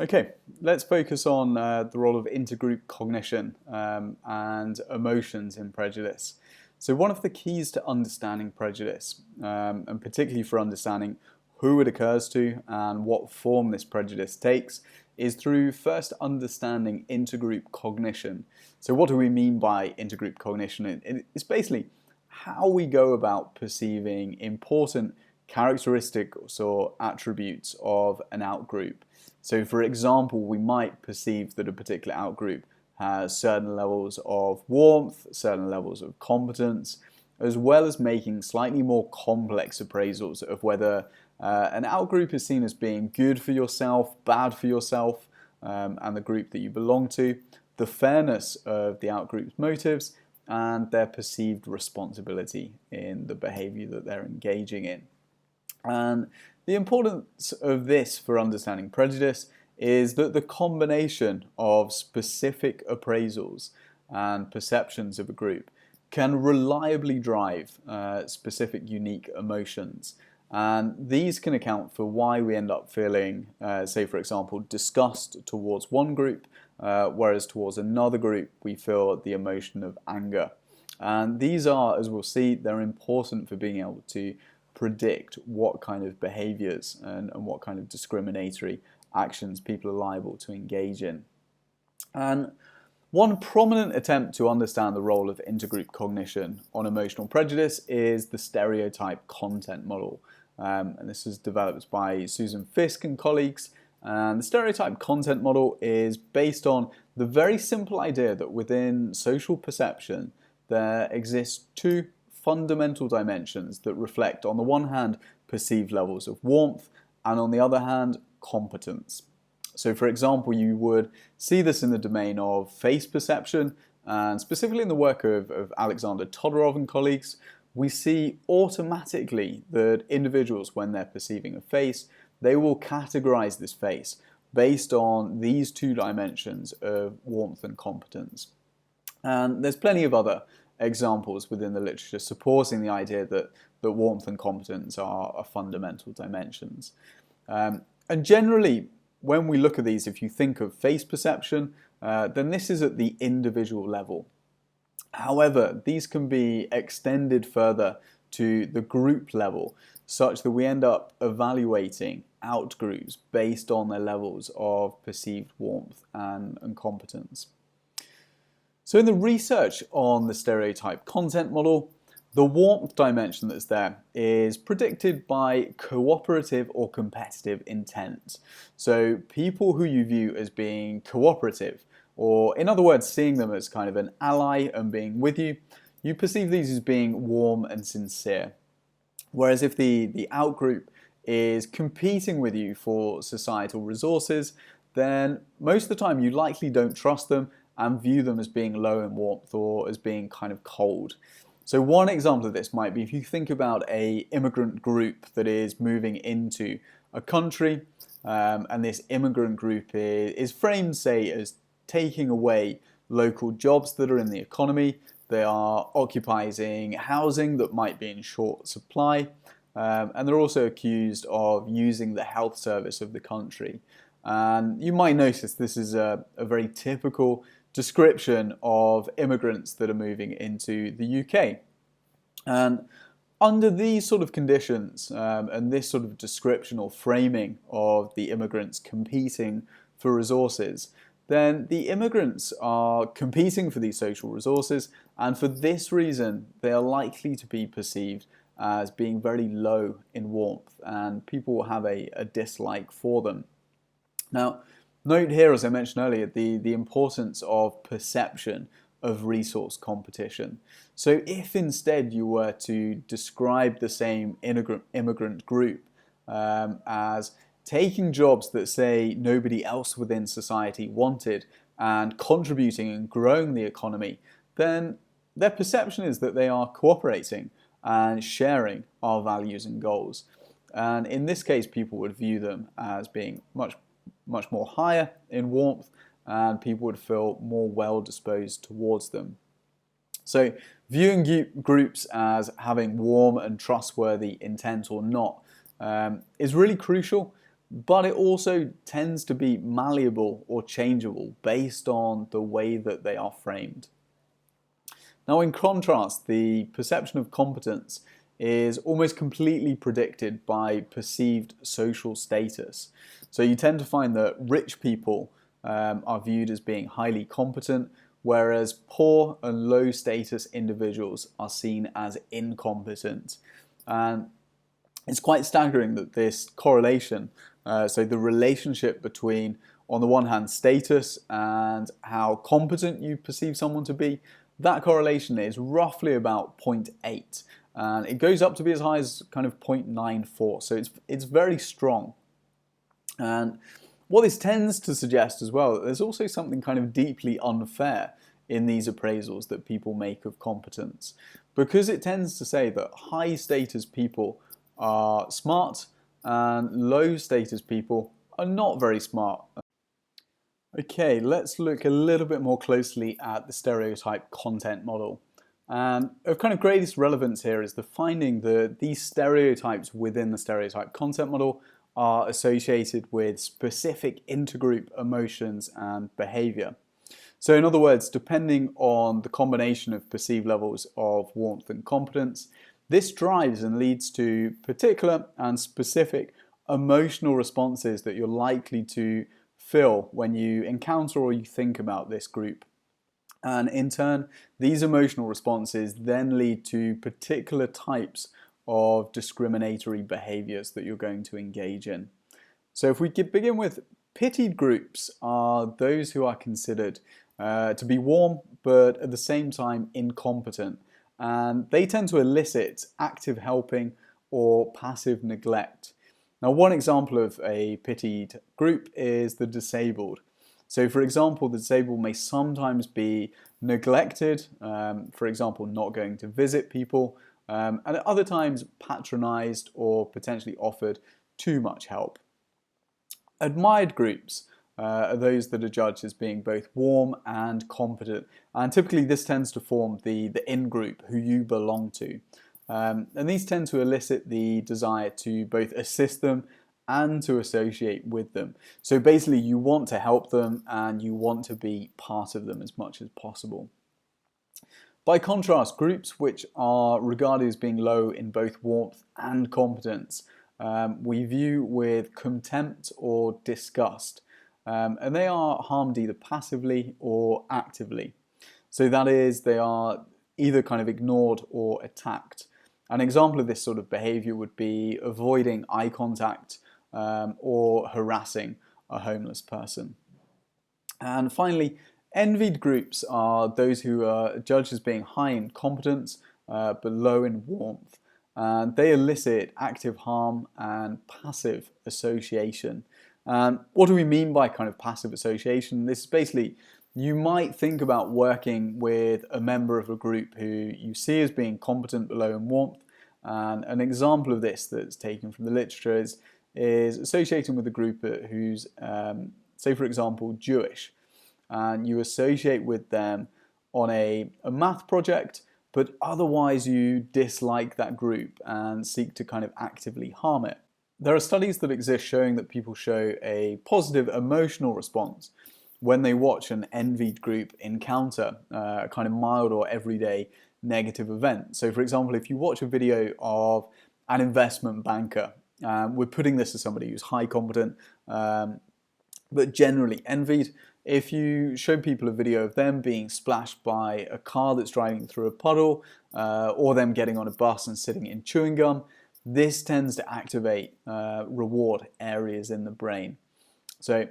Okay, let's focus on the role of intergroup cognition and emotions in prejudice. So one of the keys to understanding prejudice, and particularly for understanding who it occurs to and what form this prejudice takes, is through first understanding intergroup cognition. So what do we mean by intergroup cognition? It's basically how we go about perceiving important characteristics or attributes of an outgroup. So for example, we might perceive that a particular outgroup has certain levels of warmth, certain levels of competence, as well as making slightly more complex appraisals of whether an outgroup is seen as being good for yourself, bad for yourself, and the group that you belong to, the fairness of the outgroup's motives, and their perceived responsibility in the behavior that they're engaging in. And the importance of this for understanding prejudice is that the combination of specific appraisals and perceptions of a group can reliably drive specific unique emotions. And these can account for why we end up feeling, say for example, disgust towards one group, whereas towards another group we feel the emotion of anger. And these are, as we'll see, they're important for being able to predict what kind of behaviors and what kind of discriminatory actions people are liable to engage in. And one prominent attempt to understand the role of intergroup cognition on emotional prejudice is the stereotype content model. And this was developed by Susan Fiske and colleagues. And the stereotype content model is based on the very simple idea that within social perception there exist two fundamental dimensions that reflect, on the one hand, perceived levels of warmth, and on the other hand, competence. So for example, you would see this in the domain of face perception, and specifically in the work of Alexander Todorov and colleagues, we see automatically that individuals, when they're perceiving a face, they will categorize this face based on these two dimensions of warmth and competence. And there's plenty of other examples within the literature supporting the idea that warmth and competence are fundamental dimensions. And generally, when we look at these, if you think of face perception, then this is at the individual level. However, these can be extended further to the group level, such that we end up evaluating outgroups based on their levels of perceived warmth and competence. So in the research on the stereotype content model, the warmth dimension that's there is predicted by cooperative or competitive intent. So people who you view as being cooperative, or in other words, seeing them as kind of an ally and being with you, you perceive these as being warm and sincere. Whereas if the outgroup is competing with you for societal resources, then most of the time you likely don't trust them and view them as being low in warmth or as being kind of cold. So one example of this might be if you think about an immigrant group that is moving into a country, and this immigrant group is framed, say, as taking away local jobs that are in the economy. They are occupying housing that might be in short supply, and they're also accused of using the health service of the country. And you might notice this is a very typical description of immigrants that are moving into the UK. And under these sort of conditions and this sort of description or framing of the immigrants competing for resources, then the immigrants are competing for these social resources, and for this reason they are likely to be perceived as being very low in warmth, and people will have a dislike for them. Now, note here, as I mentioned earlier, the importance of perception of resource competition. So if instead you were to describe the same immigrant group as taking jobs that, say, nobody else within society wanted and contributing and growing the economy, then their perception is that they are cooperating and sharing our values and goals. And in this case, people would view them as being much more higher in warmth, and people would feel more well disposed towards them. So viewing groups as having warm and trustworthy intent or not is really crucial, but it also tends to be malleable or changeable based on the way that they are framed. Now, in contrast, the perception of competence is almost completely predicted by perceived social status. So you tend to find that rich people are viewed as being highly competent, whereas poor and low status individuals are seen as incompetent. And it's quite staggering that this correlation, so the relationship between, on the one hand, status and how competent you perceive someone to be, that correlation is roughly about 0.8, and it goes up to be as high as kind of 0.94, so it's very strong. And what this tends to suggest as well, there's also something kind of deeply unfair in these appraisals that people make of competence, because it tends to say that high status people are smart and low status people are not very smart. Okay, let's look a little bit more closely at the stereotype content model. And of kind of greatest relevance here is the finding that these stereotypes within the stereotype content model are associated with specific intergroup emotions and behavior. So in other words, depending on the combination of perceived levels of warmth and competence, this drives and leads to particular and specific emotional responses that you're likely to feel when you encounter or you think about this group. And in turn, these emotional responses then lead to particular types of discriminatory behaviors that you're going to engage in. So if we begin with pitied groups, are those who are considered to be warm but at the same time incompetent, and they tend to elicit active helping or passive neglect. Now, one example of a pitied group is the disabled. So for example, the disabled may sometimes be neglected, for example, not going to visit people, and at other times patronized or potentially offered too much help. Admired groups are those that are judged as being both warm and competent, and typically this tends to form the in-group who you belong to. And these tend to elicit the desire to both assist them and to associate with them. So basically you want to help them and you want to be part of them as much as possible. By contrast, groups which are regarded as being low in both warmth and competence, we view with contempt or disgust. And they are harmed either passively or actively. So that is, they are either kind of ignored or attacked. An example of this sort of behavior would be avoiding eye contact or harassing a homeless person. And finally, envied groups are those who are judged as being high in competence but low in warmth. And they elicit active harm and passive association. What do we mean by kind of passive association? This is basically, you might think about working with a member of a group who you see as being competent but low in warmth. And an example of this that's taken from the literature is associating with a group who's, say for example, Jewish. And you associate with them on a math project, but otherwise you dislike that group and seek to kind of actively harm it. There are studies that exist showing that people show a positive emotional response when they watch an envied group encounter a kind of mild or everyday negative event. So for example, if you watch a video of an investment banker, we're putting this as somebody who's high competent, but generally envied. If you show people a video of them being splashed by a car that's driving through a puddle, or them getting on a bus and sitting in chewing gum, this tends to activate reward areas in the brain. So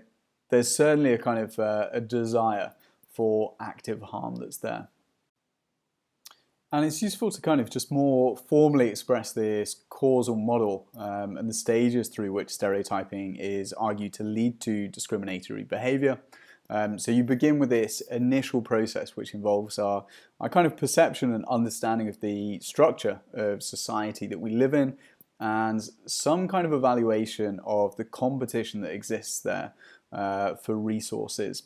there's certainly a kind of a desire for active harm that's there. And it's useful to kind of just more formally express this causal model and the stages through which stereotyping is argued to lead to discriminatory behavior. So you begin with this initial process which involves our kind of perception and understanding of the structure of society that we live in, and some kind of evaluation of the competition that exists there for resources.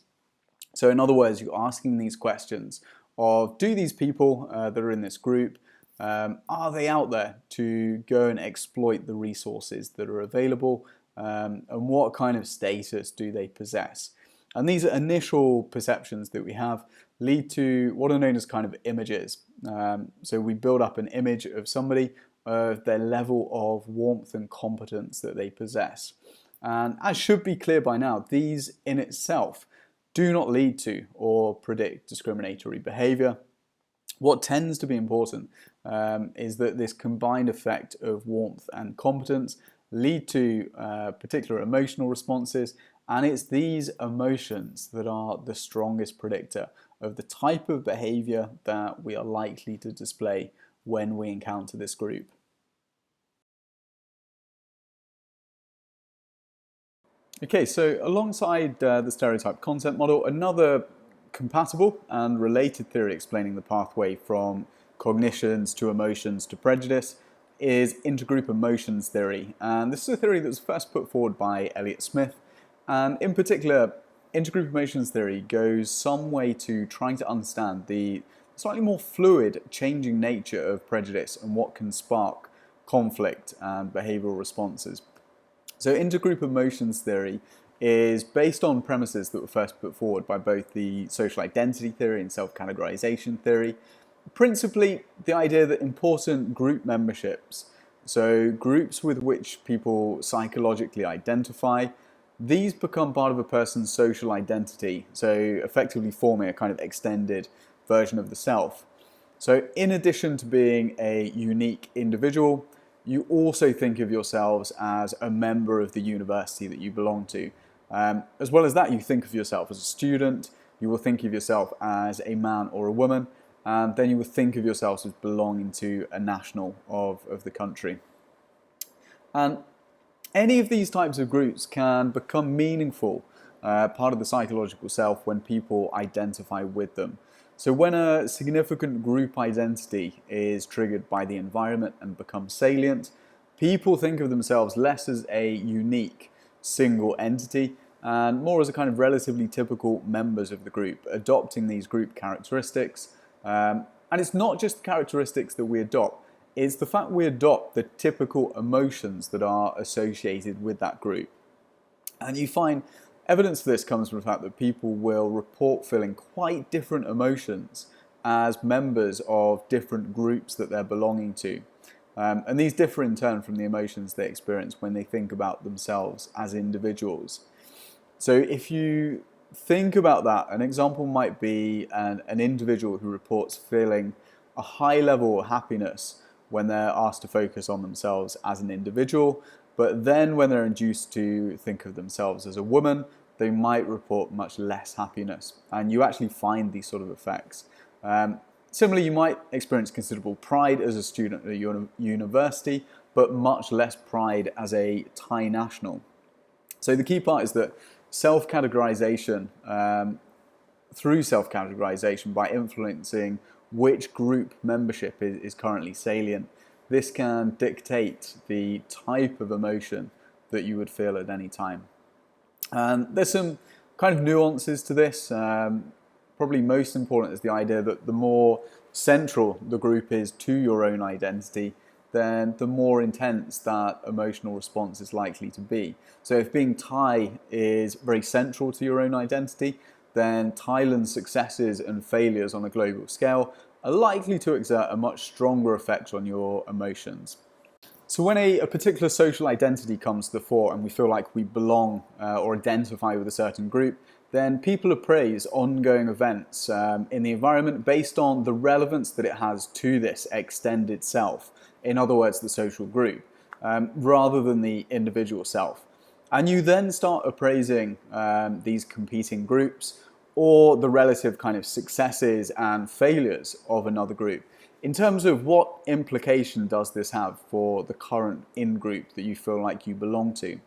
So in other words, you're asking these questions of, do these people that are in this group, are they out there to go and exploit the resources that are available and what kind of status do they possess. And these initial perceptions that we have lead to what are known as kind of images. So we build up an image of somebody, of their level of warmth and competence that they possess. And as should be clear by now, these in itself do not lead to or predict discriminatory behaviour. What tends to be important is that this combined effect of warmth and competence lead to particular emotional responses, and it's these emotions that are the strongest predictor of the type of behaviour that we are likely to display when we encounter this group. Okay, so alongside the stereotype concept model, another compatible and related theory explaining the pathway from cognitions to emotions to prejudice is intergroup emotions theory. And this is a theory that was first put forward by Elliott Smith. And in particular, intergroup emotions theory goes some way to trying to understand the slightly more fluid, changing nature of prejudice and what can spark conflict and behavioral responses. So intergroup emotions theory is based on premises that were first put forward by both the social identity theory and self-categorization theory. Principally, the idea that important group memberships, so groups with which people psychologically identify, these become part of a person's social identity, so effectively forming a kind of extended version of the self. So in addition to being a unique individual, you also think of yourselves as a member of the university that you belong to. As well as that, you think of yourself as a student, you will think of yourself as a man or a woman, and then you will think of yourselves as belonging to a national of the country. And any of these types of groups can become meaningful, part of the psychological self when people identify with them. So when a significant group identity is triggered by the environment and becomes salient, people think of themselves less as a unique single entity and more as a kind of relatively typical members of the group, adopting these group characteristics. And it's not just the characteristics that we adopt, it's the fact we adopt the typical emotions that are associated with that group. And you find evidence of this comes from the fact that people will report feeling quite different emotions as members of different groups that they're belonging to. And these differ in turn from the emotions they experience when they think about themselves as individuals. So if you think about that, an example might be an individual who reports feeling a high level of happiness when they're asked to focus on themselves as an individual, but then when they're induced to think of themselves as a woman, they might report much less happiness. And you actually find these sort of effects. Similarly, you might experience considerable pride as a student at a university, but much less pride as a Thai national. So the key part is that self-categorization, through self-categorization, by influencing which group membership is currently salient, this can dictate the type of emotion that you would feel at any time. And there's some kind of nuances to this. Probably most important is the idea that the more central the group is to your own identity, then the more intense that emotional response is likely to be. So if being Thai is very central to your own identity, then Thailand's successes and failures on a global scale are likely to exert a much stronger effect on your emotions. So when a particular social identity comes to the fore and we feel like we belong or identify with a certain group, then people appraise ongoing events in the environment based on the relevance that it has to this extended self, in other words, the social group, rather than the individual self. And you then start appraising these competing groups or the relative kind of successes and failures of another group in terms of what implication does this have for the current in-group that you feel like you belong to.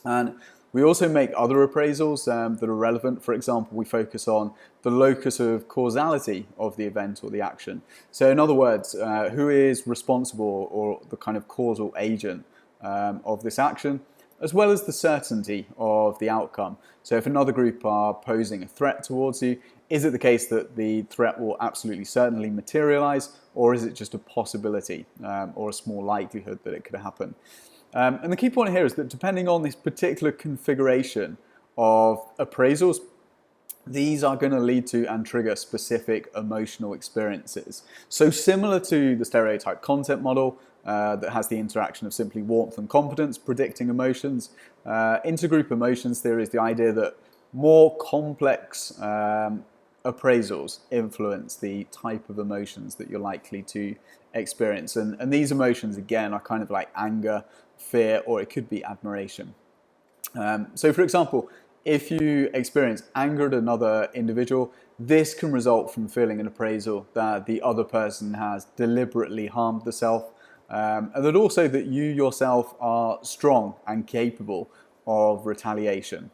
And we also make other appraisals that are relevant. For example, we focus on the locus of causality of the event or the action. So in other words, who is responsible or the kind of causal agent of this action, as well as the certainty of the outcome. So if another group are posing a threat towards you, is it the case that the threat will absolutely certainly materialize, or is it just a possibility or a small likelihood that it could happen? And the key point here is that depending on this particular configuration of appraisals, these are going to lead to and trigger specific emotional experiences. So similar to the stereotype content model that has the interaction of simply warmth and competence predicting emotions, intergroup emotions theory is the idea that more complex appraisals influence the type of emotions that you're likely to experience. And these emotions, again, are kind of like anger, fear, or it could be admiration. So for example, if you experience anger at another individual, this can result from feeling an appraisal that the other person has deliberately harmed the self, and that also that you yourself are strong and capable of retaliation.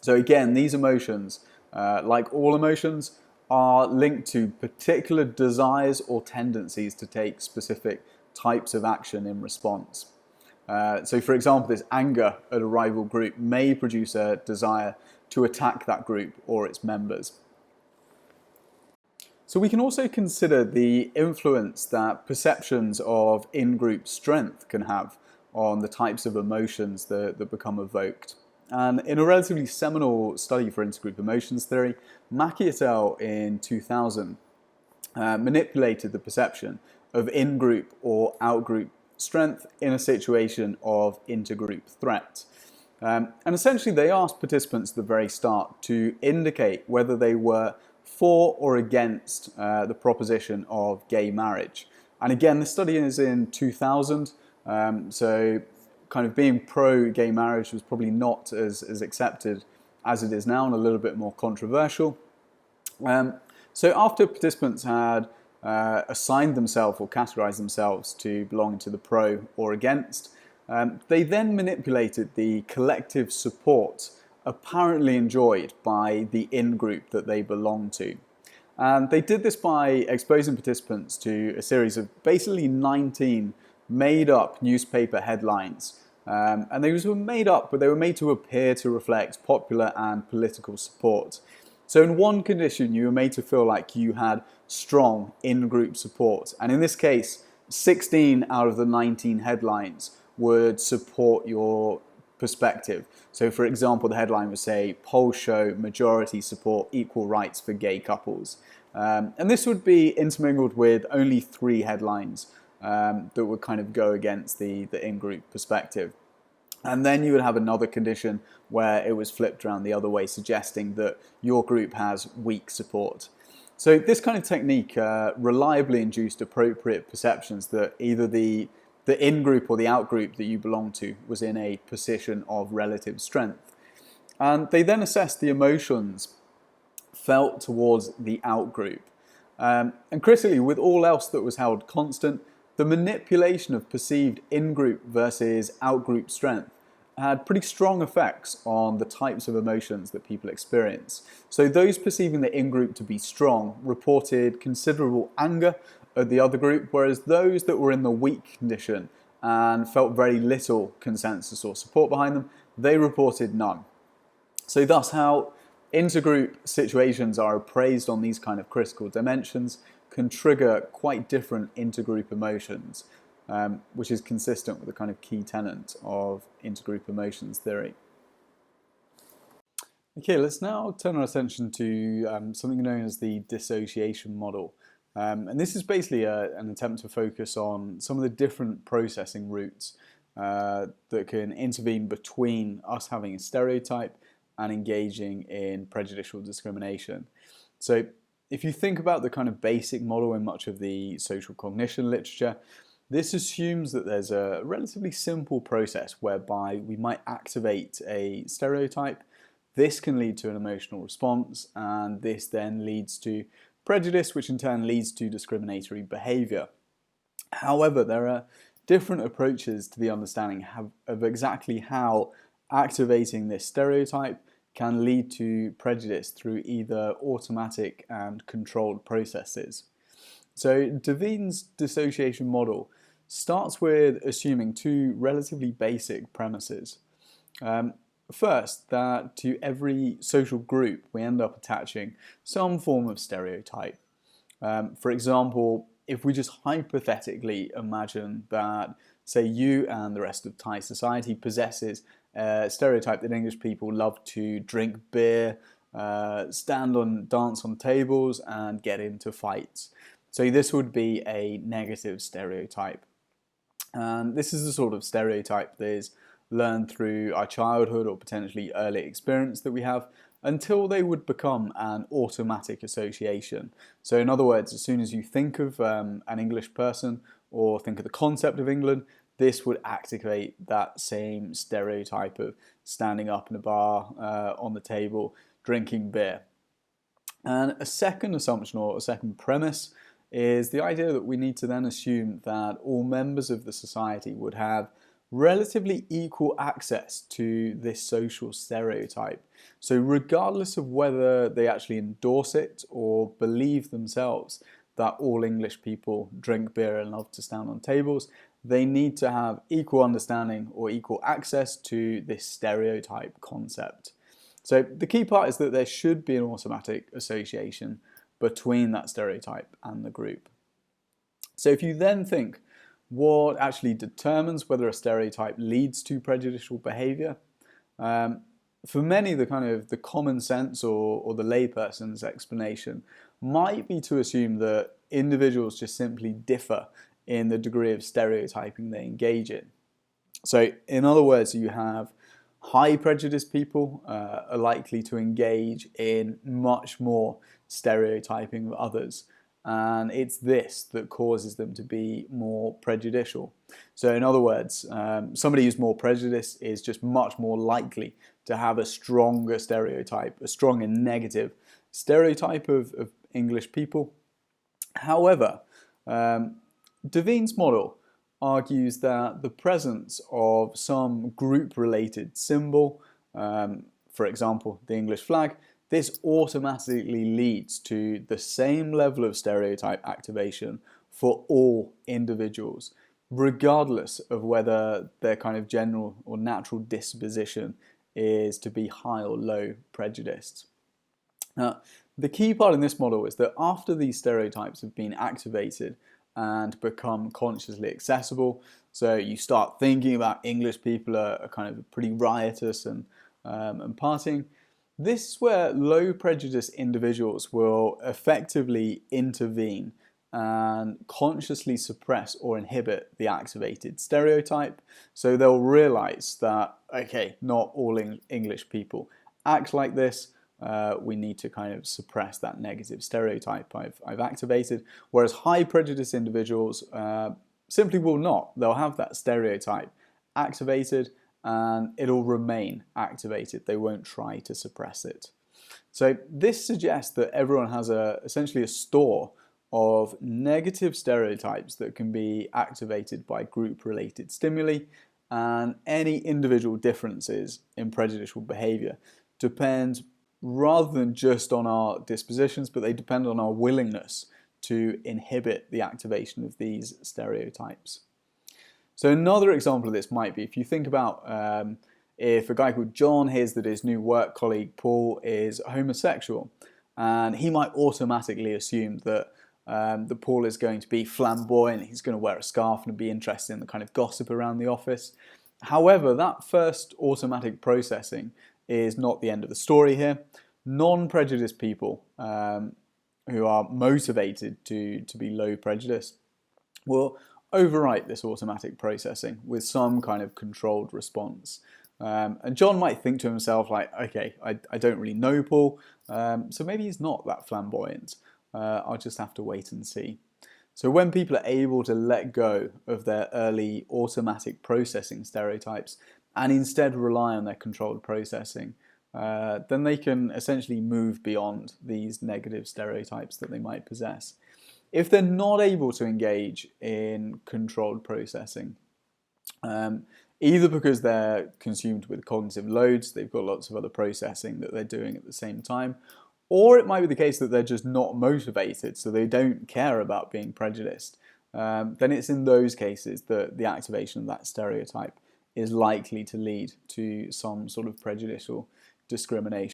So again, these emotions, like all emotions, are linked to particular desires or tendencies to take specific types of action in response. So for example, this anger at a rival group may produce a desire to attack that group or its members. So we can also consider the influence that perceptions of in-group strength can have on the types of emotions that become evoked. And in a relatively seminal study for intergroup emotions theory, Mackey et al. In 2000 manipulated the perception of in-group or out-group strength in a situation of intergroup threat. And essentially they asked participants at the very start to indicate whether they were for or against the proposition of gay marriage. And again, the study is in 2000, so kind of being pro-gay marriage was probably not as accepted as it is now and a little bit more controversial. So after participants had assigned themselves or categorized themselves to belong to the pro or against, they then manipulated the collective support apparently enjoyed by the in-group that they belong to. And they did this by exposing participants to a series of basically 19 made-up newspaper headlines. And these were made up, but they were made to appear to reflect popular and political support. So in one condition, you were made to feel like you had strong in-group support. And in this case, 16 out of the 19 headlines would support your perspective. So for example, the headline would say, polls show majority support equal rights for gay couples. And this would be intermingled with only 3 headlines that would kind of go against the in-group perspective. And then you would have another condition where it was flipped around the other way, suggesting that your group has weak support. So this kind of technique reliably induced appropriate perceptions that either the in-group or the out-group that you belong to was in a position of relative strength. And they then assessed the emotions felt towards the out-group. And critically, with all else that was held constant, the manipulation of perceived in-group versus out-group strength had pretty strong effects on the types of emotions that people experience. So those perceiving the in-group to be strong reported considerable anger at the other group, whereas those that were in the weak condition and felt very little consensus or support behind them, they reported none. So thus, how intergroup situations are appraised on these kind of critical dimensions can trigger quite different intergroup emotions, which is consistent with the kind of key tenet of intergroup emotions theory. Okay, let's now turn our attention to something known as the dissociation model. And this is basically an attempt to focus on some of the different processing routes that can intervene between us having a stereotype and engaging in prejudicial discrimination. So if you think about the kind of basic model in much of the social cognition literature, this assumes that there's a relatively simple process whereby we might activate a stereotype. This can lead to an emotional response, and this then leads to prejudice, which in turn leads to discriminatory behavior. However, there are different approaches to the understanding of exactly how activating this stereotype can lead to prejudice through either automatic and controlled processes. So Devine's dissociation model starts with assuming 2 relatively basic premises. First, that to every social group we end up attaching some form of stereotype. For example, if we just hypothetically imagine that, say, you and the rest of Thai society possesses a stereotype that English people love to drink beer, dance on tables, and get into fights. So this would be a negative stereotype. And this is the sort of stereotype that is learned through our childhood or potentially early experience that we have until they would become an automatic association. So in other words, as soon as you think of an English person or think of the concept of England, this would activate that same stereotype of standing up in a bar, on the table, drinking beer. And a second assumption or a second premise is the idea that we need to then assume that all members of the society would have relatively equal access to this social stereotype. So regardless of whether they actually endorse it or believe themselves that all English people drink beer and love to stand on tables, they need to have equal understanding or equal access to this stereotype concept. So the key part is that there should be an automatic association between that stereotype and the group. So if you then think what actually determines whether a stereotype leads to prejudicial behaviour, for many the common sense or the layperson's explanation might be to assume that individuals just simply differ in the degree of stereotyping they engage in. So in other words, you have high prejudice people are likely to engage in much more stereotyping of others, and it's this that causes them to be more prejudicial. So in other words, somebody who's more prejudiced is just much more likely to have a stronger stereotype, a strong and negative stereotype of English people. However, Devine's model argues that the presence of some group-related symbol, for example, the English flag, this automatically leads to the same level of stereotype activation for all individuals, regardless of whether their kind of general or natural disposition is to be high or low prejudiced. Now, the key part in this model is that after these stereotypes have been activated and become consciously accessible, so you start thinking about English people are kind of pretty riotous and partying, this is where low prejudice individuals will effectively intervene and consciously suppress or inhibit the activated stereotype. So they'll realize that, okay, not all English people act like this. We need to kind of suppress that negative stereotype I've activated. Whereas high prejudice individuals simply will not. They'll have that stereotype activated and it'll remain activated. They won't try to suppress it. So this suggests that everyone has essentially a store of negative stereotypes that can be activated by group-related stimuli, and any individual differences in prejudicial behavior depend rather than just on our dispositions, but they depend on our willingness to inhibit the activation of these stereotypes. So another example of this might be if you think about if a guy called John hears that his new work colleague Paul is homosexual, and he might automatically assume that Paul is going to be flamboyant, he's going to wear a scarf and be interested in the kind of gossip around the office. However, that first automatic processing is not the end of the story here. Non-prejudiced people who are motivated to be low prejudice will overwrite this automatic processing with some kind of controlled response. And John might think to himself like, okay, I don't really know Paul, so maybe he's not that flamboyant. I'll just have to wait and see. So when people are able to let go of their early automatic processing stereotypes and instead rely on their controlled processing, then they can essentially move beyond these negative stereotypes that they might possess. If they're not able to engage in controlled processing, either because they're consumed with cognitive loads, they've got lots of other processing that they're doing at the same time, or it might be the case that they're just not motivated, so they don't care about being prejudiced, then it's in those cases that the activation of that stereotype is likely to lead to some sort of prejudicial discrimination.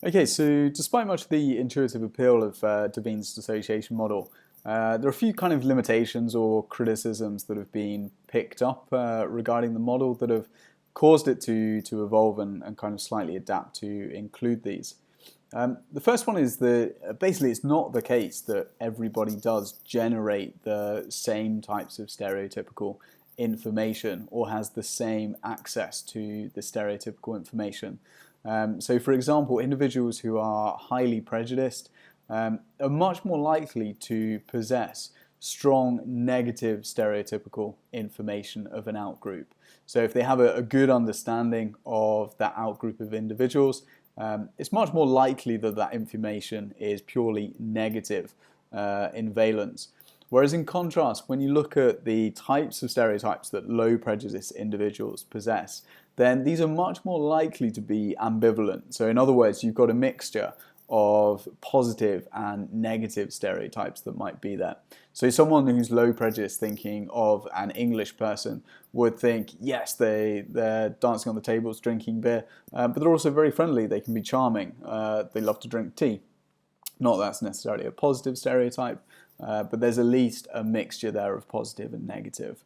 Okay, so despite much of the intuitive appeal of Devine's dissociation model, There are a few kind of limitations or criticisms that have been picked up regarding the model that have caused it to evolve and kind of slightly adapt to include these. The first one is that basically it's not the case that everybody does generate the same types of stereotypical information or has the same access to the stereotypical information. So for example, individuals who are highly prejudiced are much more likely to possess strong negative stereotypical information of an outgroup. So if they have a good understanding of that outgroup of individuals, it's much more likely that that information is purely negative in valence. Whereas in contrast, when you look at the types of stereotypes that low prejudice individuals possess, then these are much more likely to be ambivalent. So in other words, you've got a mixture of positive and negative stereotypes that might be there. So someone who's low prejudice thinking of an English person would think, yes, they're dancing on the tables, drinking beer, but they're also very friendly, they can be charming, they love to drink tea. Not that that's necessarily a positive stereotype, but there's at least a mixture there of positive and negative.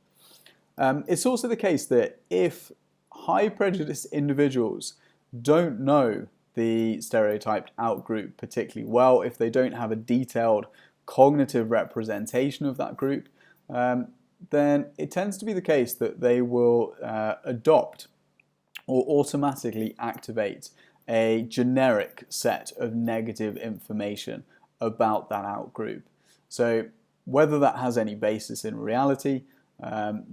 It's also the case that if high prejudice individuals don't know the stereotyped outgroup particularly well, if they don't have a detailed cognitive representation of that group, then it tends to be the case that they will adopt or automatically activate a generic set of negative information about that outgroup. So whether that has any basis in reality,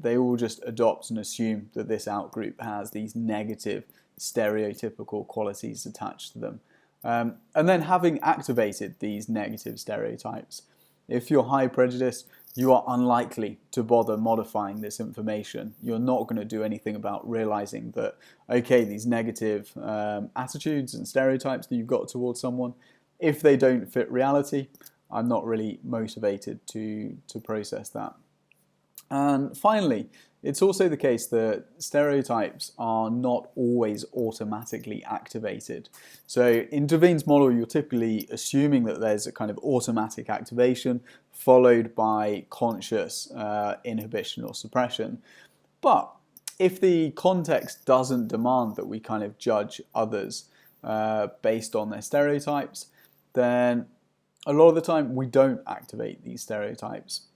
they will just adopt and assume that this outgroup has these negative stereotypical qualities attached to them. And then having activated these negative stereotypes, if you're high prejudice, you are unlikely to bother modifying this information. You're not going to do anything about realizing that, okay, these negative attitudes and stereotypes that you've got towards someone, if they don't fit reality, I'm not really motivated to process that. And finally, it's also the case that stereotypes are not always automatically activated. So in Devine's model, you're typically assuming that there's a kind of automatic activation followed by conscious inhibition or suppression. But if the context doesn't demand that we kind of judge others based on their stereotypes, then a lot of the time we don't activate these stereotypes.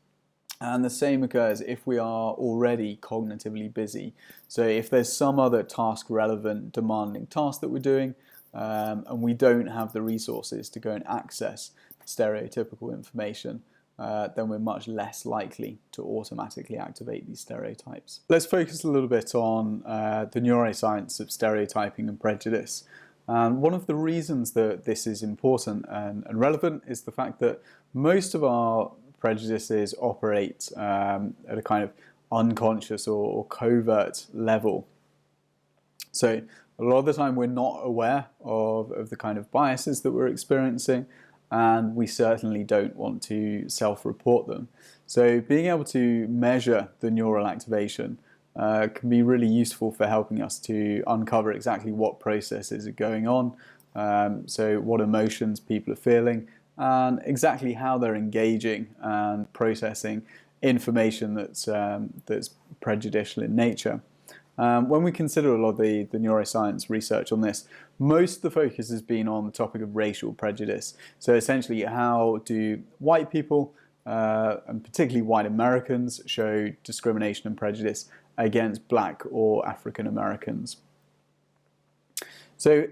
And the same occurs if we are already cognitively busy. So if there's some other task-relevant, demanding task that we're doing, and we don't have the resources to go and access stereotypical information, then we're much less likely to automatically activate these stereotypes. Let's focus a little bit on the neuroscience of stereotyping and prejudice. And one of the reasons that this is important and relevant is the fact that most of our prejudices operate at a kind of unconscious or covert level. So a lot of the time we're not aware of the kind of biases that we're experiencing, and we certainly don't want to self-report them. So being able to measure the neural activation can be really useful for helping us to uncover exactly what processes are going on, so what emotions people are feeling, and exactly how they're engaging and processing information that's prejudicial in nature. When we consider a lot of the neuroscience research on this, most of the focus has been on the topic of racial prejudice. So essentially, how do white people, and particularly white Americans, show discrimination and prejudice against black or African Americans? So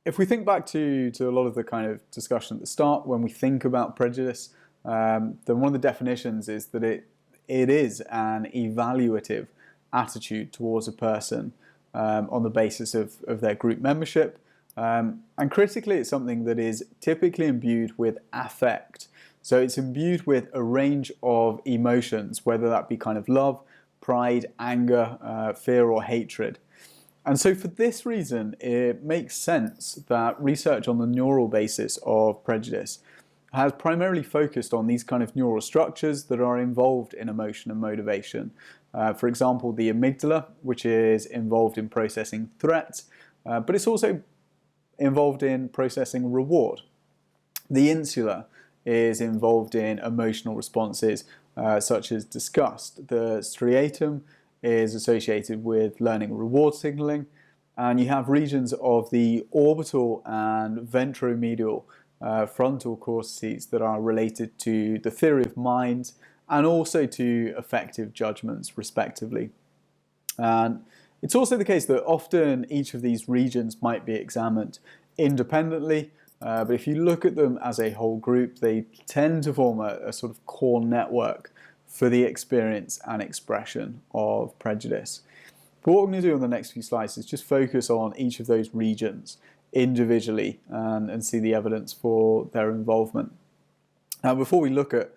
if we think back to a lot of the kind of discussion at the start, when we think about prejudice, then one of the definitions is that it is an evaluative attitude towards a person on the basis of their group membership. And critically, it's something that is typically imbued with affect. So it's imbued with a range of emotions, whether that be kind of love, pride, anger, fear, or hatred. And so for this reason, it makes sense that research on the neural basis of prejudice has primarily focused on these kind of neural structures that are involved in emotion and motivation. For example, the amygdala, which is involved in processing threats, but it's also involved in processing reward. The insula is involved in emotional responses such as disgust. The striatum is associated with learning reward signaling, and you have regions of the orbital and ventromedial frontal cortices that are related to the theory of mind and also to affective judgments, respectively. And it's also the case that often each of these regions might be examined independently, but if you look at them as a whole group, they tend to form a sort of core network for the experience and expression of prejudice. But what we're going to do on the next few slides is just focus on each of those regions individually and see the evidence for their involvement. Now, before we look at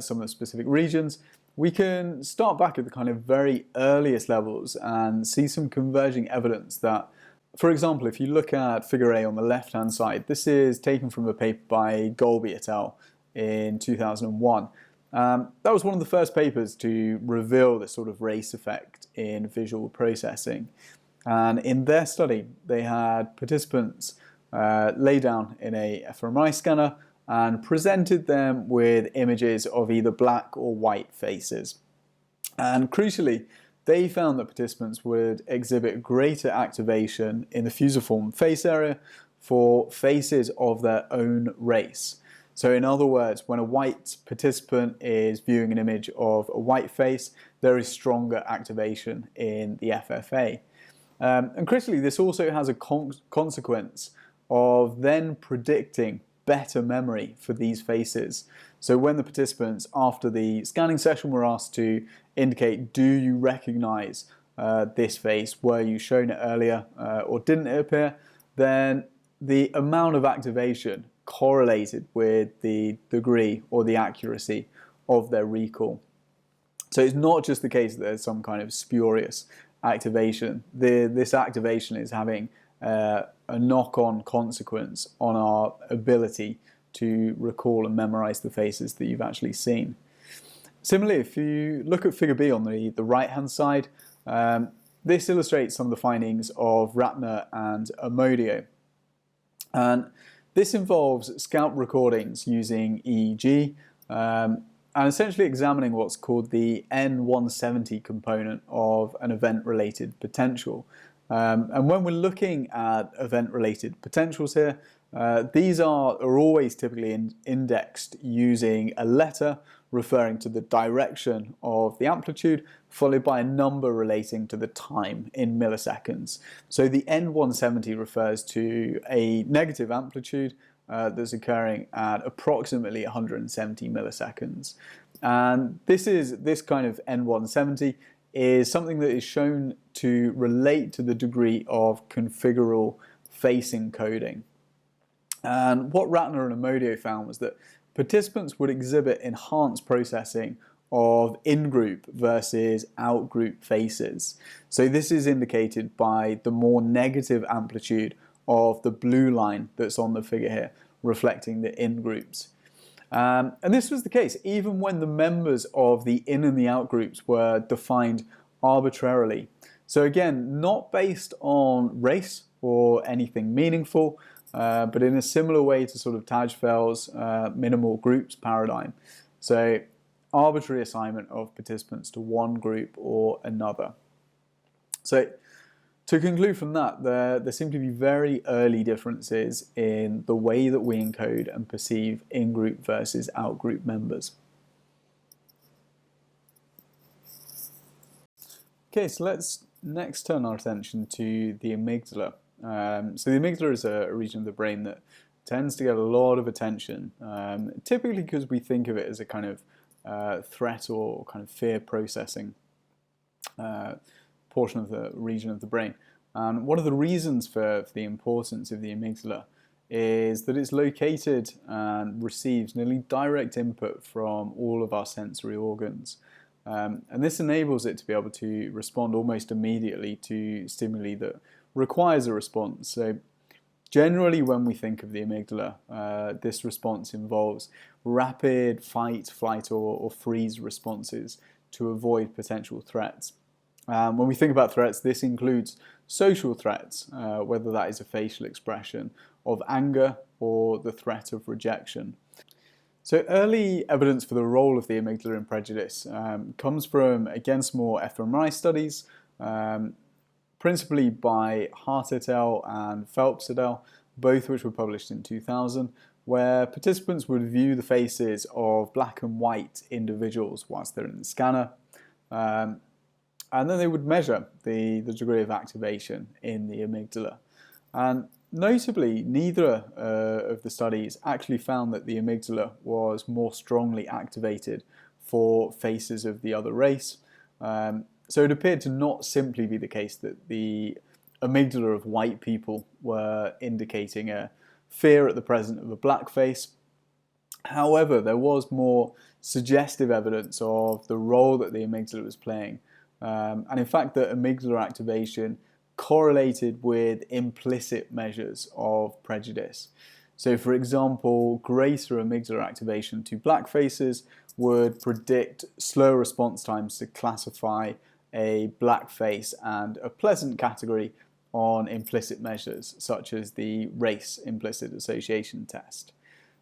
some of the specific regions, we can start back at the kind of very earliest levels and see some converging evidence that, for example, if you look at figure A on the left-hand side, this is taken from a paper by Golby et al. In 2001. That was one of the first papers to reveal this sort of race effect in visual processing. And in their study, they had participants lay down in a fMRI scanner and presented them with images of either black or white faces. And crucially, they found that participants would exhibit greater activation in the fusiform face area for faces of their own race. So in other words, when a white participant is viewing an image of a white face, there is stronger activation in the FFA. And crucially, this also has a consequence of then predicting better memory for these faces. So when the participants after the scanning session were asked to indicate, do you recognize this face, were you shown it earlier or didn't it appear, then the amount of activation correlated with the degree or the accuracy of their recall. So it's not just the case that there's some kind of spurious activation. This activation is having a knock-on consequence on our ability to recall and memorize the faces that you've actually seen. Similarly, if you look at figure B on the right-hand side, this illustrates some of the findings of Ratner and Amodio. And this involves scalp recordings using EEG and essentially examining what's called the N170 component of an event-related potential. And when we're looking at event-related potentials here, these are always typically indexed using a letter referring to the direction of the amplitude, followed by a number relating to the time in milliseconds. So the N170 refers to a negative amplitude that's occurring at approximately 170 milliseconds. And this kind of N170 is something that is shown to relate to the degree of configural face encoding. And what Ratner and Amodio found was that participants would exhibit enhanced processing of in-group versus out-group faces. So this is indicated by the more negative amplitude of the blue line that's on the figure here, reflecting the in-groups. And this was the case even when the members of the in and the out groups were defined arbitrarily. So again, not based on race or anything meaningful, but in a similar way to sort of Tajfel's minimal groups paradigm. So arbitrary assignment of participants to one group or another. So to conclude from that, there seem to be very early differences in the way that we encode and perceive in-group versus out-group members. Okay, so let's next turn our attention to the amygdala. So the amygdala is a region of the brain that tends to get a lot of attention, typically because we think of it as a kind of threat or kind of fear processing portion of the region of the brain. And one of the reasons for the importance of the amygdala is that it's located and receives nearly direct input from all of our sensory organs. And this enables it to be able to respond almost immediately to stimuli that requires a response. So generally when we think of the amygdala, this response involves rapid fight, flight or freeze responses to avoid potential threats. When we think about threats, this includes social threats, whether that is a facial expression of anger or the threat of rejection. So early evidence for the role of the amygdala in prejudice comes from, again, some more fMRI studies, principally by Hart et al. And Phelps et al., both which were published in 2000, where participants would view the faces of black and white individuals whilst they're in the scanner, and then they would measure the degree of activation in the amygdala. And notably, neither of the studies actually found that the amygdala was more strongly activated for faces of the other race. So it appeared to not simply be the case that the amygdala of white people were indicating a fear at the presence of a black face. However, there was more suggestive evidence of the role that the amygdala was playing, and in fact that amygdala activation correlated with implicit measures of prejudice. So for example, greater amygdala activation to black faces would predict slower response times to classify a black face and a pleasant category on implicit measures such as the race implicit association test.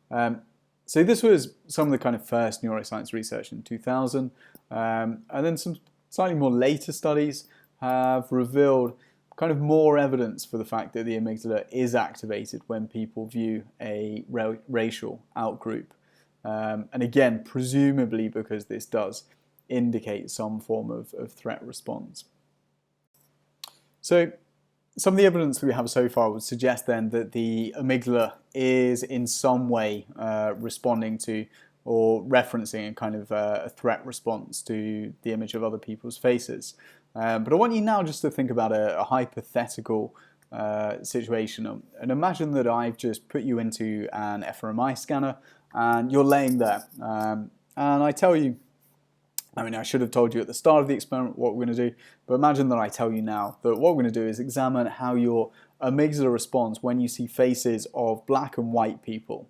So this was some of the kind of first neuroscience research in 2000, and then some slightly more later studies have revealed kind of more evidence for the fact that the amygdala is activated when people view a racial outgroup. And again, presumably because this does indicate some form of threat response. So some of the evidence that we have so far would suggest then that the amygdala is in some way responding to or referencing a kind of a threat response to the image of other people's faces. But I want you now just to think about a hypothetical situation, and imagine that I've just put you into an fMRI scanner and you're laying there, and I tell you, I mean, I should have told you at the start of the experiment what we're going to do, but imagine that I tell you now that what we're going to do is examine how your amygdala responds when you see faces of black and white people.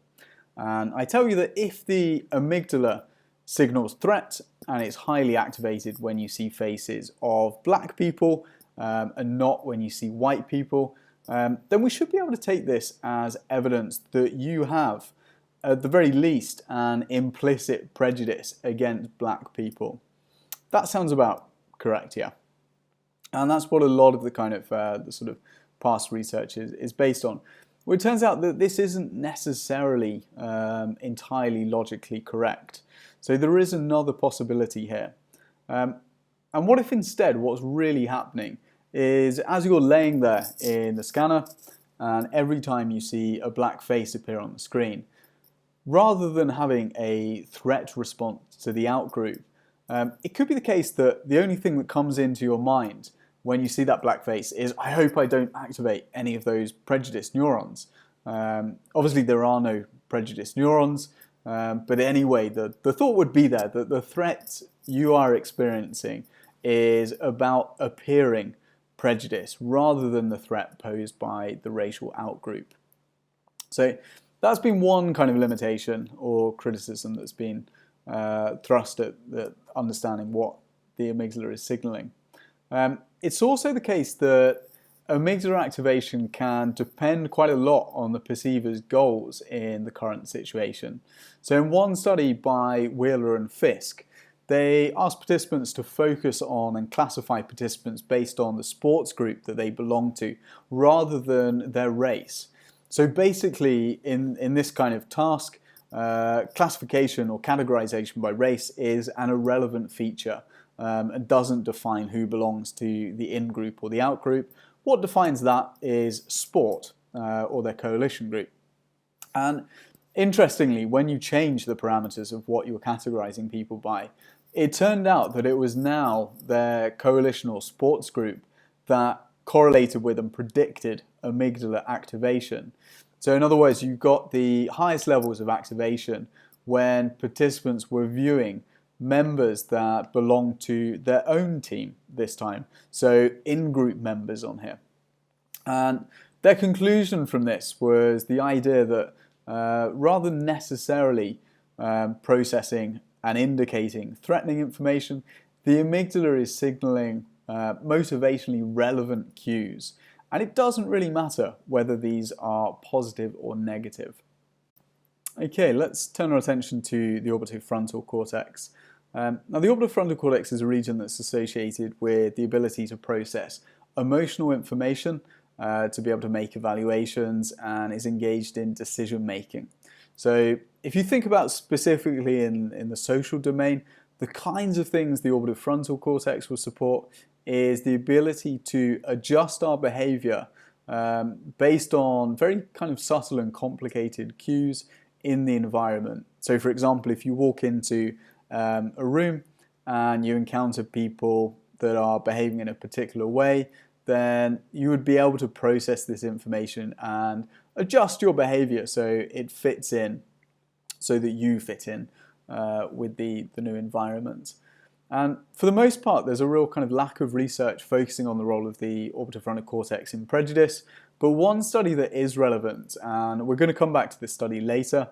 And I tell you that if the amygdala signals threat and it's highly activated when you see faces of black people and not when you see white people, then we should be able to take this as evidence that you have, at the very least, an implicit prejudice against black people. That sounds about correct, yeah. And that's what a lot of the kind of the sort of past research is based on. Well, it turns out that this isn't necessarily entirely logically correct. So there is another possibility here. And what if instead what's really happening is as you're laying there in the scanner and every time you see a black face appear on the screen, rather than having a threat response to the outgroup, it could be the case that the only thing that comes into your mind when you see that black face is, I hope I don't activate any of those prejudice neurons. Obviously there are no prejudice neurons, but anyway, the thought would be there that the threat you are experiencing is about appearing prejudice rather than the threat posed by the racial outgroup. So that's been one kind of limitation or criticism that's been thrust at understanding what the amygdala is signaling. It's also the case that amygdala activation can depend quite a lot on the perceiver's goals in the current situation. So in one study by Wheeler and Fisk, they asked participants to focus on and classify participants based on the sports group that they belong to rather than their race. So basically in this kind of task, classification or categorization by race is an irrelevant feature and doesn't define who belongs to the in-group or the out-group. What defines that is sport or their coalition group. And interestingly, when you change the parameters of what you're categorizing people by, it turned out that it was now their coalition or sports group that correlated with and predicted amygdala activation. So in other words, you got the highest levels of activation when participants were viewing members that belong to their own team this time, so in-group members on here. And their conclusion from this was the idea that rather than necessarily processing and indicating threatening information, the amygdala is signaling motivationally relevant cues, and it doesn't really matter whether these are positive or negative. Okay, let's turn our attention to the orbitofrontal cortex. Now, the orbitofrontal cortex is a region that's associated with the ability to process emotional information, to be able to make evaluations, and is engaged in decision making. So if you think about specifically in the social domain, the kinds of things the orbitofrontal cortex will support is the ability to adjust our behavior based on very kind of subtle and complicated cues in the environment. So for example, if you walk into a room and you encounter people that are behaving in a particular way, then you would be able to process this information and adjust your behavior so it fits in, so that you fit in with the new environment. And for the most part, there's a real kind of lack of research focusing on the role of the orbitofrontal cortex in prejudice. But one study that is relevant, and we're going to come back to this study later,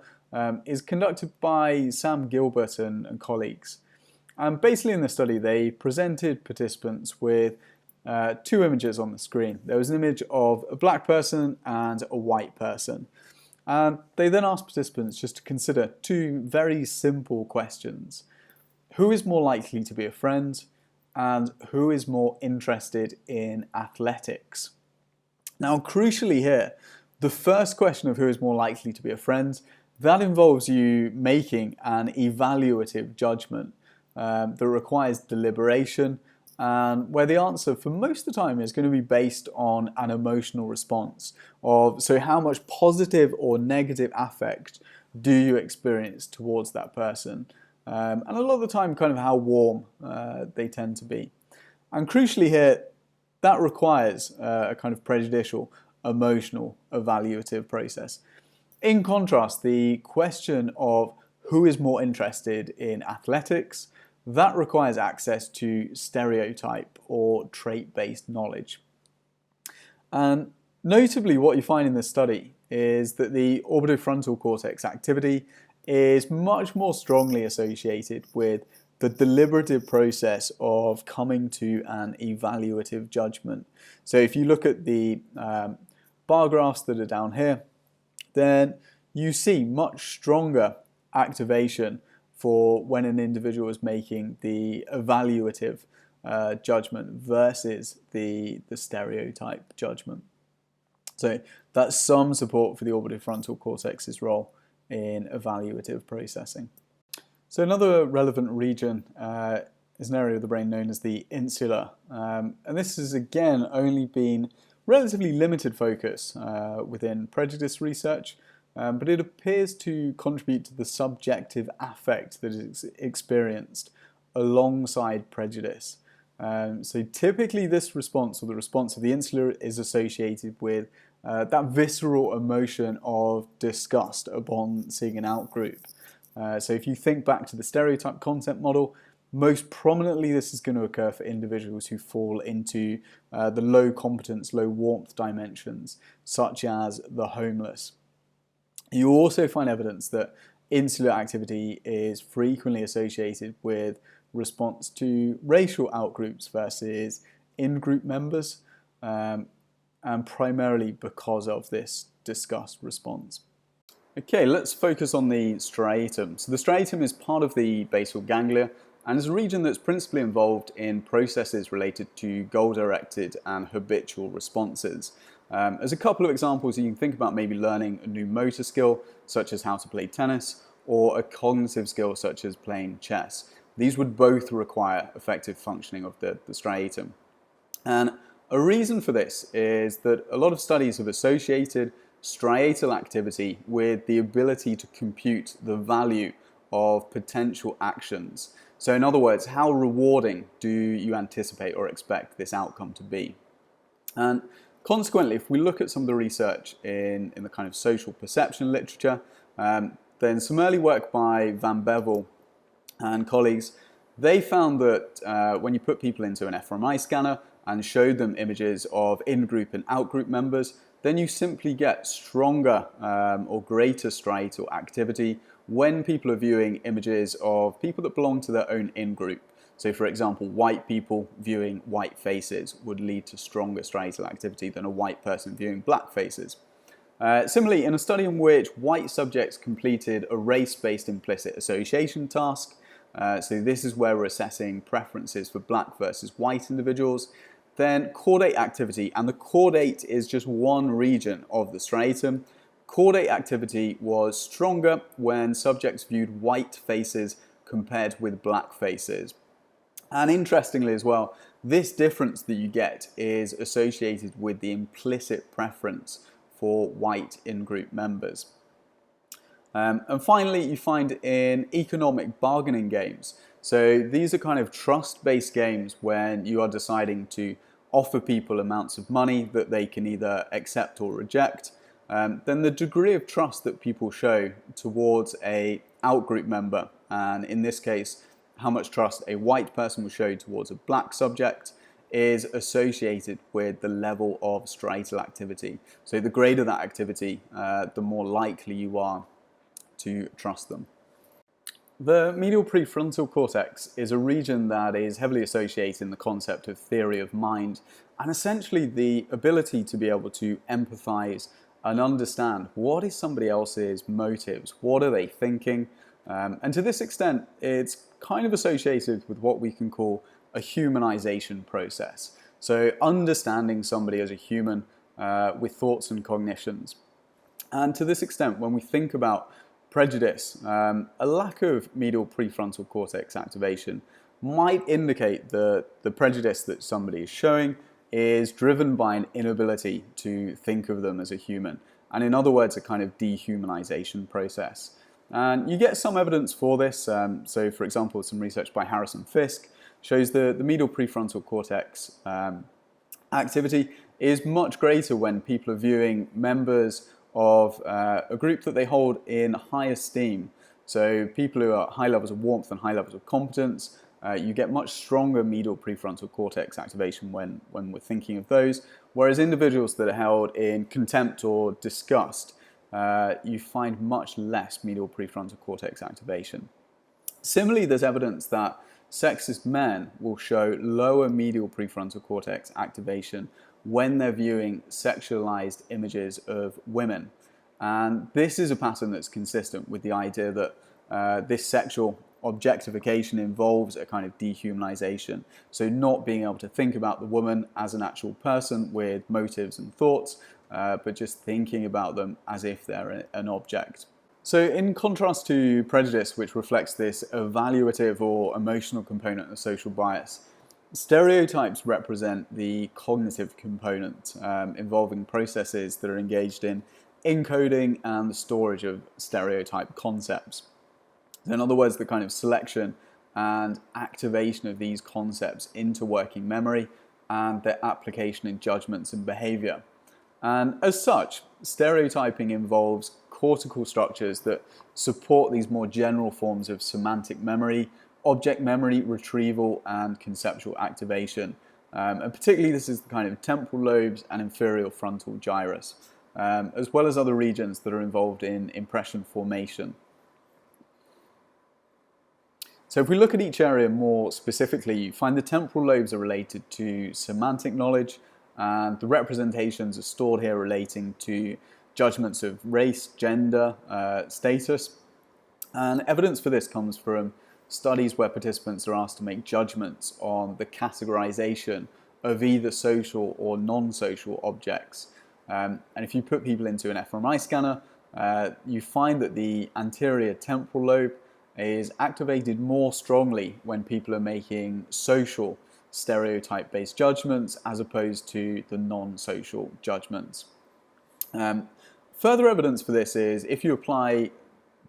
is conducted by Sam Gilbert and colleagues. And basically in this study, they presented participants with two images on the screen. There was an image of a black person and a white person. And they then asked participants just to consider two very simple questions. Who is more likely to be a friend, and who is more interested in athletics? Now, crucially here, the first question of who is more likely to be a friend, that involves you making an evaluative judgment that requires deliberation, and where the answer for most of the time is going to be based on an emotional response of, so how much positive or negative affect do you experience towards that person? And a lot of the time kind of how warm they tend to be. And crucially here, that requires a kind of prejudicial, emotional, evaluative process. In contrast, the question of who is more interested in athletics, that requires access to stereotype or trait-based knowledge. And notably, what you find in this study is that the orbitofrontal cortex activity is much more strongly associated with the deliberative process of coming to an evaluative judgment. So if you look at the bar graphs that are down here, then you see much stronger activation for when an individual is making the evaluative judgment versus the stereotype judgment. So that's some support for the orbitofrontal cortex's role in evaluative processing. So another relevant region is an area of the brain known as the insula. And this has again only been relatively limited focus within prejudice research, but it appears to contribute to the subjective affect that is experienced alongside prejudice. So typically this response, or the response of the insula, is associated with that visceral emotion of disgust upon seeing an outgroup. So if you think back to the stereotype content model, most prominently this is going to occur for individuals who fall into the low competence, low warmth dimensions, such as the homeless. You also find evidence that insular activity is frequently associated with response to racial outgroups versus in-group members, and primarily because of this disgust response. Okay, let's focus on the striatum. So the striatum is part of the basal ganglia and is a region that's principally involved in processes related to goal-directed and habitual responses. As a couple of examples, you can think about maybe learning a new motor skill, such as how to play tennis, or a cognitive skill, such as playing chess. These would both require effective functioning of the striatum. And a reason for this is that a lot of studies have associated striatal activity with the ability to compute the value of potential actions. So in other words, how rewarding do you anticipate or expect this outcome to be? And consequently, if we look at some of the research in the kind of social perception literature, then some early work by Van Bevel and colleagues, they found that when you put people into an fMRI scanner and showed them images of in-group and out-group members, then you simply get stronger or greater striatal activity when people are viewing images of people that belong to their own in-group. So for example, white people viewing white faces would lead to stronger striatal activity than a white person viewing black faces. Similarly, in a study in which white subjects completed a race-based implicit association task, so this is where we're assessing preferences for black versus white individuals, then caudate activity, and the caudate is just one region of the striatum, caudate activity was stronger when subjects viewed white faces compared with black faces. And interestingly as well, this difference that you get is associated with the implicit preference for white in-group members. And finally, you find in economic bargaining games. So these are kind of trust-based games when you are deciding to offer people amounts of money that they can either accept or reject. Then the degree of trust that people show towards a out-group member, and in this case, how much trust a white person will show towards a black subject, is associated with the level of striatal activity. So the greater that activity, the more likely you are to trust them. The medial prefrontal cortex is a region that is heavily associated in the concept of theory of mind, and essentially the ability to be able to empathize and understand what is somebody else's motives, what are they thinking, and to this extent it's kind of associated with what we can call a humanization process. So understanding somebody as a human with thoughts and cognitions. And to this extent, when we think about prejudice, a lack of medial prefrontal cortex activation might indicate that the prejudice that somebody is showing is driven by an inability to think of them as a human. And in other words, a kind of dehumanization process. And you get some evidence for this. So for example, some research by Harris and Fisk shows the medial prefrontal cortex activity is much greater when people are viewing members of a group that they hold in high esteem. So people who are at high levels of warmth and high levels of competence, you get much stronger medial prefrontal cortex activation when we're thinking of those. Whereas individuals that are held in contempt or disgust, you find much less medial prefrontal cortex activation. Similarly, there's evidence that sexist men will show lower medial prefrontal cortex activation when they're viewing sexualized images of women. And this is a pattern that's consistent with the idea that this sexual objectification involves a kind of dehumanization. So not being able to think about the woman as an actual person with motives and thoughts, but just thinking about them as if they're an object. So in contrast to prejudice, which reflects this evaluative or emotional component of social bias, stereotypes represent the cognitive component involving processes that are engaged in encoding and the storage of stereotype concepts. So in other words, the kind of selection and activation of these concepts into working memory and their application in judgments and behavior. And as such, stereotyping involves cortical structures that support these more general forms of semantic memory, object memory retrieval, and conceptual activation. And particularly this is the kind of temporal lobes and inferior frontal gyrus, as well as other regions that are involved in impression formation. So if we look at each area more specifically, you find the temporal lobes are related to semantic knowledge, and the representations are stored here relating to judgments of race, gender, status. And evidence for this comes from studies where participants are asked to make judgments on the categorization of either social or non-social objects. And if you put people into an fMRI scanner, you find that the anterior temporal lobe is activated more strongly when people are making social stereotype-based judgments as opposed to the non-social judgments. Further evidence for this is if you apply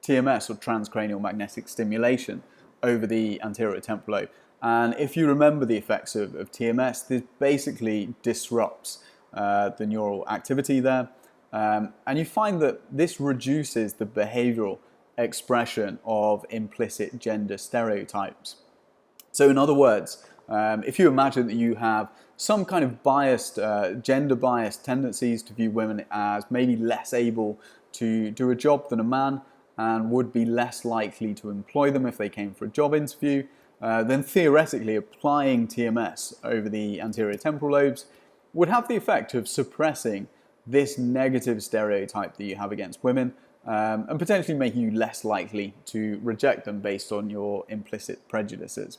TMS or transcranial magnetic stimulation over the anterior temporal lobe, and if you remember the effects of TMS, this basically disrupts the neural activity there, and you find that this reduces the behavioral expression of implicit gender stereotypes. So in other words, if you imagine that you have some kind of biased, gender-biased tendencies to view women as maybe less able to do a job than a man and would be less likely to employ them if they came for a job interview, then theoretically applying TMS over the anterior temporal lobes would have the effect of suppressing this negative stereotype that you have against women, and potentially making you less likely to reject them based on your implicit prejudices.